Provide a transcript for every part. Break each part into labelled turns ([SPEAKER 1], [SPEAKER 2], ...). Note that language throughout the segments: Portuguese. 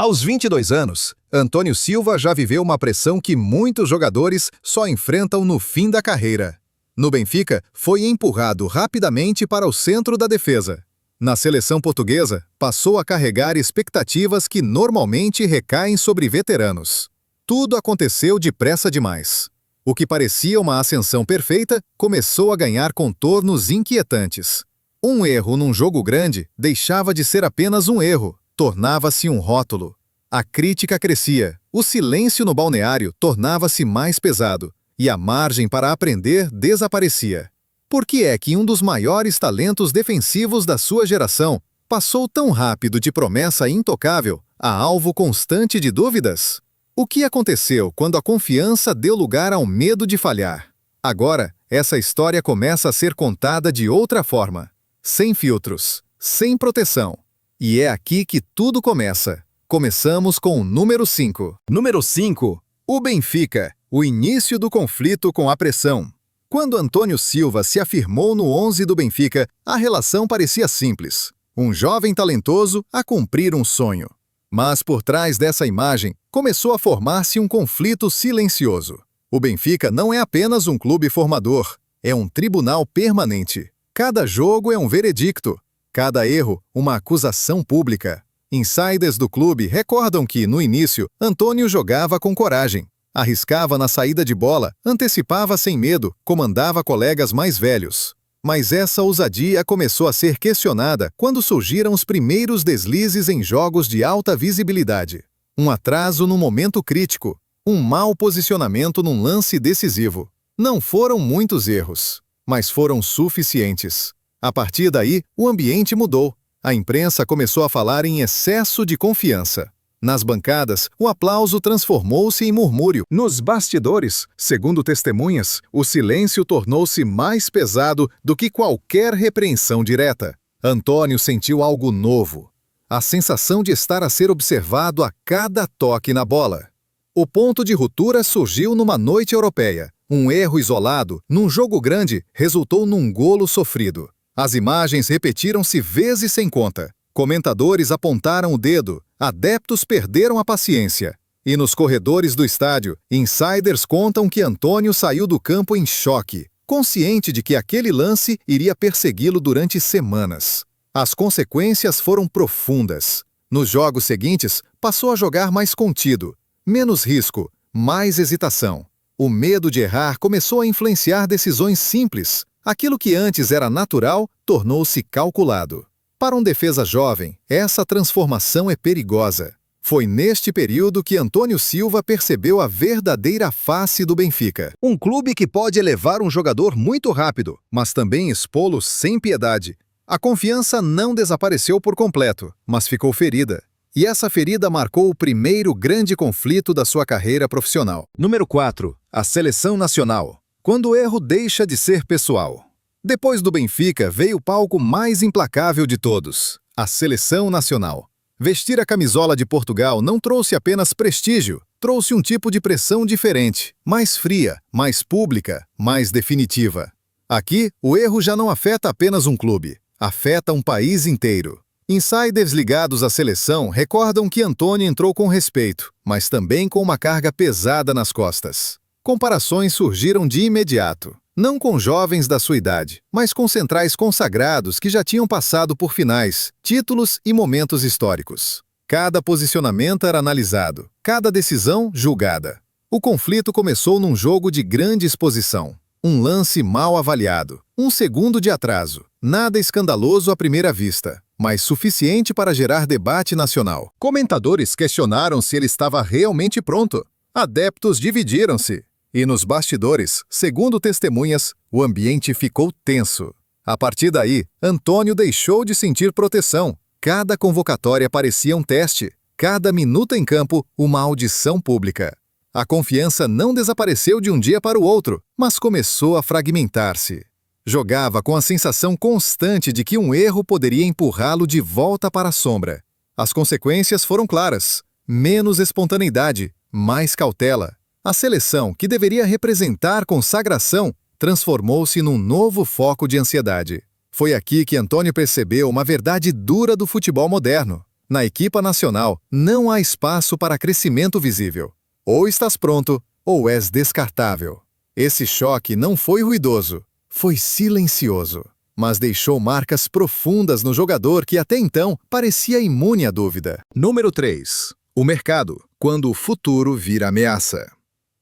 [SPEAKER 1] Aos 22 anos, Antônio Silva já viveu uma pressão que muitos jogadores só enfrentam no fim da carreira. No Benfica, foi empurrado rapidamente para o centro da defesa. Na seleção portuguesa, passou a carregar expectativas que normalmente recaem sobre veteranos. Tudo aconteceu depressa demais. O que parecia uma ascensão perfeita começou a ganhar contornos inquietantes. Um erro num jogo grande deixava de ser apenas um erro, tornava-se um rótulo. A crítica crescia, o silêncio no balneário tornava-se mais pesado e a margem para aprender desaparecia. Por que é que um dos maiores talentos defensivos da sua geração passou tão rápido de promessa intocável a alvo constante de dúvidas? O que aconteceu quando a confiança deu lugar ao medo de falhar? Agora, essa história começa a ser contada de outra forma. Sem filtros, sem proteção. E é aqui que tudo começa. Começamos com o número 5. Número 5. O Benfica. O início do conflito com a pressão. Quando Antônio Silva se afirmou no 11 do Benfica, a relação parecia simples. Um jovem talentoso a cumprir um sonho. Mas por trás dessa imagem, começou a formar-se um conflito silencioso. O Benfica não é apenas um clube formador, é um tribunal permanente. Cada jogo é um veredicto, cada erro, uma acusação pública. Insiders do clube recordam que, no início, Antônio jogava com coragem. Arriscava na saída de bola, antecipava sem medo, comandava colegas mais velhos. Mas essa ousadia começou a ser questionada quando surgiram os primeiros deslizes em jogos de alta visibilidade. Um atraso no momento crítico, um mau posicionamento num lance decisivo. Não foram muitos erros, mas foram suficientes. A partir daí, o ambiente mudou. A imprensa começou a falar em excesso de confiança. Nas bancadas, o aplauso transformou-se em murmúrio. Nos bastidores, segundo testemunhas, o silêncio tornou-se mais pesado do que qualquer repreensão direta. Antônio sentiu algo novo. A sensação de estar a ser observado a cada toque na bola. O ponto de ruptura surgiu numa noite europeia. Um erro isolado, num jogo grande, resultou num golo sofrido. As imagens repetiram-se vezes sem conta. Comentadores apontaram o dedo, adeptos perderam a paciência. E nos corredores do estádio, insiders contam que Antônio saiu do campo em choque, consciente de que aquele lance iria persegui-lo durante semanas. As consequências foram profundas. Nos jogos seguintes, passou a jogar mais contido, menos risco, mais hesitação. O medo de errar começou a influenciar decisões simples. Aquilo que antes era natural tornou-se calculado. Para um defesa jovem, essa transformação é perigosa. Foi neste período que Antônio Silva percebeu a verdadeira face do Benfica. Um clube que pode elevar um jogador muito rápido, mas também expô-lo sem piedade. A confiança não desapareceu por completo, mas ficou ferida. E essa ferida marcou o primeiro grande conflito da sua carreira profissional. Número 4. A seleção nacional. Quando o erro deixa de ser pessoal. Depois do Benfica, veio o palco mais implacável de todos, a seleção nacional. Vestir a camisola de Portugal não trouxe apenas prestígio, trouxe um tipo de pressão diferente, mais fria, mais pública, mais definitiva. Aqui, o erro já não afeta apenas um clube, afeta um país inteiro. Insiders ligados à seleção recordam que Antônio entrou com respeito, mas também com uma carga pesada nas costas. Comparações surgiram de imediato. Não com jovens da sua idade, mas com centrais consagrados que já tinham passado por finais, títulos e momentos históricos. Cada posicionamento era analisado, cada decisão julgada. O conflito começou num jogo de grande exposição. Um lance mal avaliado, um segundo de atraso. Nada escandaloso à primeira vista, mas suficiente para gerar debate nacional. Comentadores questionaram se ele estava realmente pronto. Adeptos dividiram-se. E nos bastidores, segundo testemunhas, o ambiente ficou tenso. A partir daí, Antônio deixou de sentir proteção. Cada convocatória parecia um teste. Cada minuto em campo, uma audição pública. A confiança não desapareceu de um dia para o outro, mas começou a fragmentar-se. Jogava com a sensação constante de que um erro poderia empurrá-lo de volta para a sombra. As consequências foram claras. Menos espontaneidade, mais cautela. A seleção, que deveria representar consagração, transformou-se num novo foco de ansiedade. Foi aqui que Antônio percebeu uma verdade dura do futebol moderno. Na equipa nacional, não há espaço para crescimento visível. Ou estás pronto, ou és descartável. Esse choque não foi ruidoso, foi silencioso, mas deixou marcas profundas no jogador que até então parecia imune à dúvida. Número 3. O mercado, quando o futuro vira ameaça.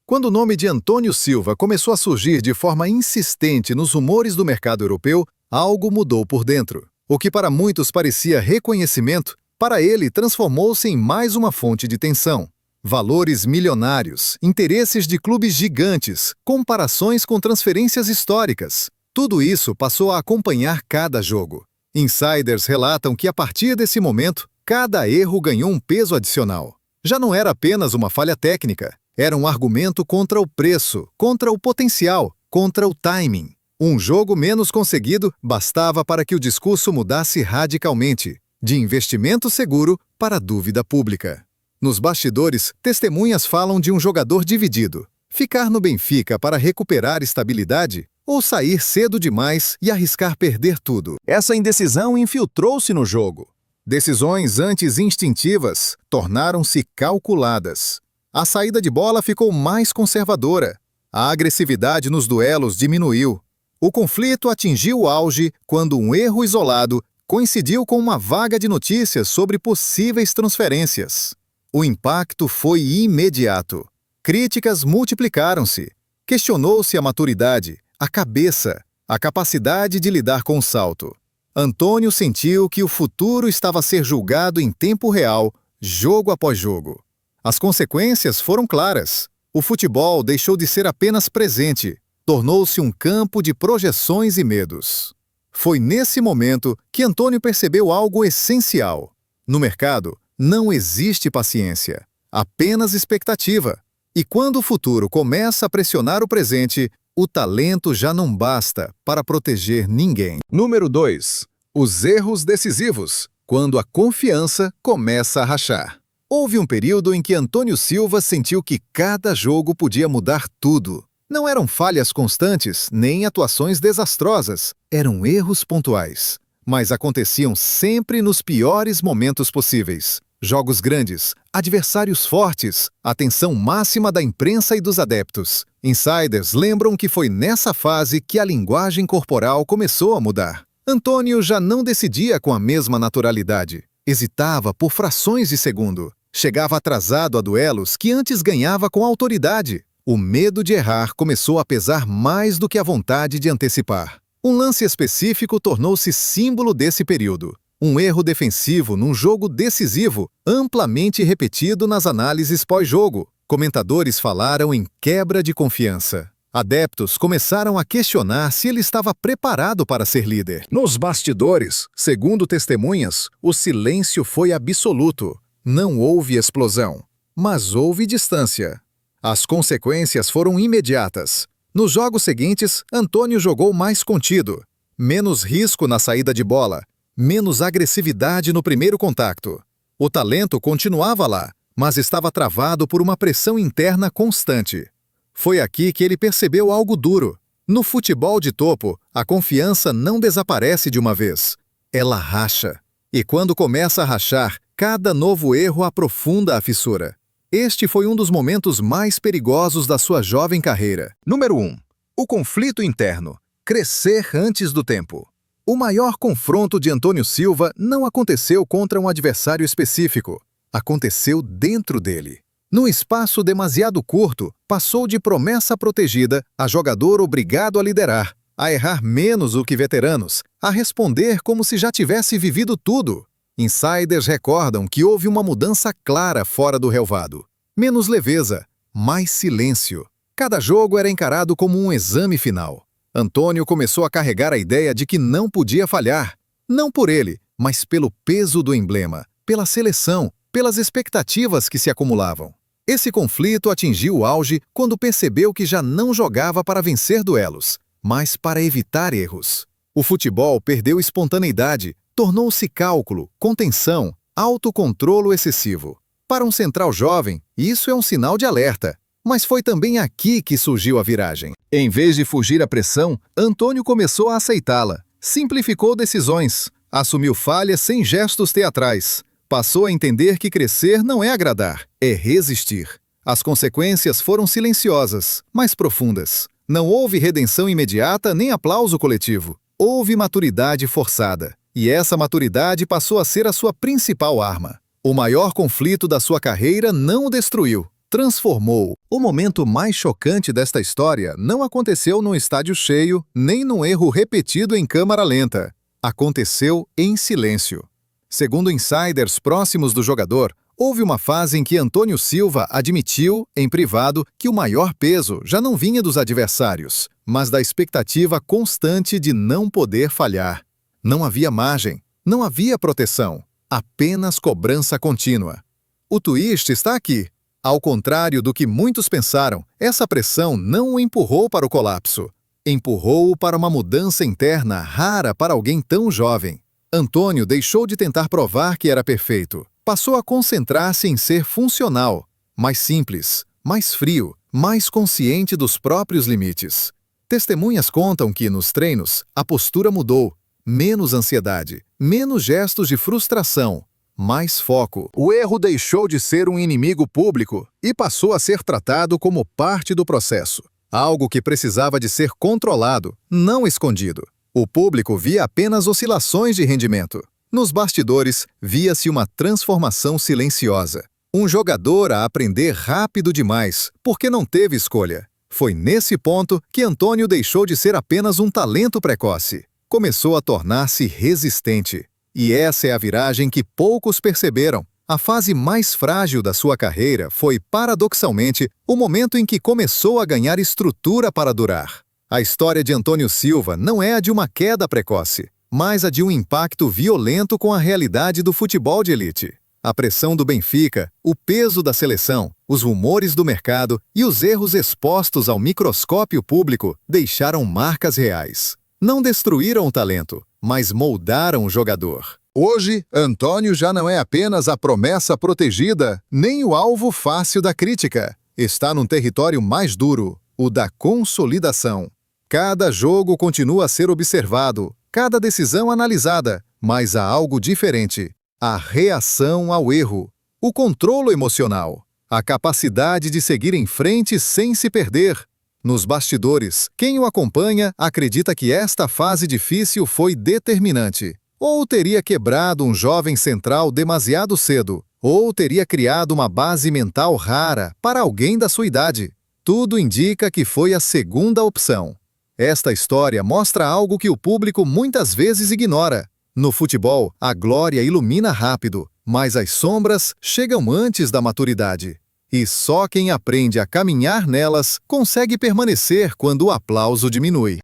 [SPEAKER 1] Quando o nome de Antônio Silva começou a surgir de forma insistente nos rumores do mercado europeu, algo mudou por dentro. O que para muitos parecia reconhecimento, para ele transformou-se em mais uma fonte de tensão. Valores milionários, interesses de clubes gigantes, comparações com transferências históricas. Tudo isso passou a acompanhar cada jogo. Insiders relatam que a partir desse momento, cada erro ganhou um peso adicional. Já não era apenas uma falha técnica, era um argumento contra o preço, contra o potencial, contra o timing. Um jogo menos conseguido bastava para que o discurso mudasse radicalmente, de investimento seguro para dúvida pública. Nos bastidores, testemunhas falam de um jogador dividido. Ficar no Benfica para recuperar estabilidade ou sair cedo demais e arriscar perder tudo. Essa indecisão infiltrou-se no jogo. Decisões antes instintivas tornaram-se calculadas. A saída de bola ficou mais conservadora. A agressividade nos duelos diminuiu. O conflito atingiu o auge quando um erro isolado coincidiu com uma vaga de notícias sobre possíveis transferências. O impacto foi imediato. Críticas multiplicaram-se. Questionou-se a maturidade, a cabeça, a capacidade de lidar com o salto. Antônio sentiu que o futuro estava a ser julgado em tempo real, jogo após jogo. As consequências foram claras. O futebol deixou de ser apenas presente, tornou-se um campo de projeções e medos. Foi nesse momento que Antônio percebeu algo essencial. No mercado, não existe paciência, apenas expectativa. E quando o futuro começa a pressionar o presente, o talento já não basta para proteger ninguém. Número 2. Os erros decisivos, quando a confiança começa a rachar. Houve um período em que Antônio Silva sentiu que cada jogo podia mudar tudo. Não eram falhas constantes, nem atuações desastrosas. Eram erros pontuais, mas aconteciam sempre nos piores momentos possíveis. Jogos grandes, adversários fortes, atenção máxima da imprensa e dos adeptos. Insiders lembram que foi nessa fase que a linguagem corporal começou a mudar. Antônio já não decidia com a mesma naturalidade. Hesitava por frações de segundo. Chegava atrasado a duelos que antes ganhava com autoridade. O medo de errar começou a pesar mais do que a vontade de antecipar. Um lance específico tornou-se símbolo desse período. Um erro defensivo num jogo decisivo, amplamente repetido nas análises pós-jogo. Comentadores falaram em quebra de confiança. Adeptos começaram a questionar se ele estava preparado para ser líder. Nos bastidores, segundo testemunhas, o silêncio foi absoluto. Não houve explosão, mas houve distância. As consequências foram imediatas. Nos jogos seguintes, Antônio jogou mais contido. Menos risco na saída de bola, menos agressividade no primeiro contato. O talento continuava lá, mas estava travado por uma pressão interna constante. Foi aqui que ele percebeu algo duro. No futebol de topo, a confiança não desaparece de uma vez. Ela racha. E quando começa a rachar, cada novo erro aprofunda a fissura. Este foi um dos momentos mais perigosos da sua jovem carreira. Número 1. O conflito interno. Crescer antes do tempo. O maior confronto de Antônio Silva não aconteceu contra um adversário específico. Aconteceu dentro dele. Num espaço demasiado curto, passou de promessa protegida a jogador obrigado a liderar, a errar menos do que veteranos, a responder como se já tivesse vivido tudo. Insiders recordam que houve uma mudança clara fora do relvado. Menos leveza, mais silêncio. Cada jogo era encarado como um exame final. Antônio começou a carregar a ideia de que não podia falhar. Não por ele, mas pelo peso do emblema, pela seleção, pelas expectativas que se acumulavam. Esse conflito atingiu o auge quando percebeu que já não jogava para vencer duelos, mas para evitar erros. O futebol perdeu espontaneidade, tornou-se cálculo, contenção, autocontrolo excessivo. Para um central jovem, isso é um sinal de alerta. Mas foi também aqui que surgiu a viragem. Em vez de fugir à pressão, Antônio começou a aceitá-la. Simplificou decisões, assumiu falhas sem gestos teatrais. Passou a entender que crescer não é agradar, é resistir. As consequências foram silenciosas, mas profundas. Não houve redenção imediata nem aplauso coletivo. Houve maturidade forçada. E essa maturidade passou a ser a sua principal arma. O maior conflito da sua carreira não o destruiu, transformou. O momento mais chocante desta história não aconteceu num estádio cheio, nem num erro repetido em câmara lenta. Aconteceu em silêncio. Segundo insiders próximos do jogador, houve uma fase em que Antônio Silva admitiu, em privado, que o maior peso já não vinha dos adversários, mas da expectativa constante de não poder falhar. Não havia margem, não havia proteção, apenas cobrança contínua. O twist está aqui. Ao contrário do que muitos pensaram, essa pressão não o empurrou para o colapso. Empurrou-o para uma mudança interna rara para alguém tão jovem. Antônio deixou de tentar provar que era perfeito. Passou a concentrar-se em ser funcional, mais simples, mais frio, mais consciente dos próprios limites. Testemunhas contam que, nos treinos, a postura mudou. Menos ansiedade, menos gestos de frustração, mais foco. O erro deixou de ser um inimigo público e passou a ser tratado como parte do processo. Algo que precisava de ser controlado, não escondido. O público via apenas oscilações de rendimento. Nos bastidores, via-se uma transformação silenciosa. Um jogador a aprender rápido demais, porque não teve escolha. Foi nesse ponto que Antônio deixou de ser apenas um talento precoce. Começou a tornar-se resistente. E essa é a viragem que poucos perceberam. A fase mais frágil da sua carreira foi, paradoxalmente, o momento em que começou a ganhar estrutura para durar. A história de Antônio Silva não é a de uma queda precoce, mas a de um impacto violento com a realidade do futebol de elite. A pressão do Benfica, o peso da seleção, os rumores do mercado e os erros expostos ao microscópio público deixaram marcas reais. Não destruíram o talento, mas moldaram o jogador. Hoje, Antônio já não é apenas a promessa protegida, nem o alvo fácil da crítica. Está num território mais duro, o da consolidação. Cada jogo continua a ser observado, cada decisão analisada, mas há algo diferente. A reação ao erro, o controle emocional, a capacidade de seguir em frente sem se perder. Nos bastidores, quem o acompanha acredita que esta fase difícil foi determinante. Ou teria quebrado um jovem central demasiado cedo, ou teria criado uma base mental rara para alguém da sua idade. Tudo indica que foi a segunda opção. Esta história mostra algo que o público muitas vezes ignora. No futebol, a glória ilumina rápido, mas as sombras chegam antes da maturidade. E só quem aprende a caminhar nelas consegue permanecer quando o aplauso diminui.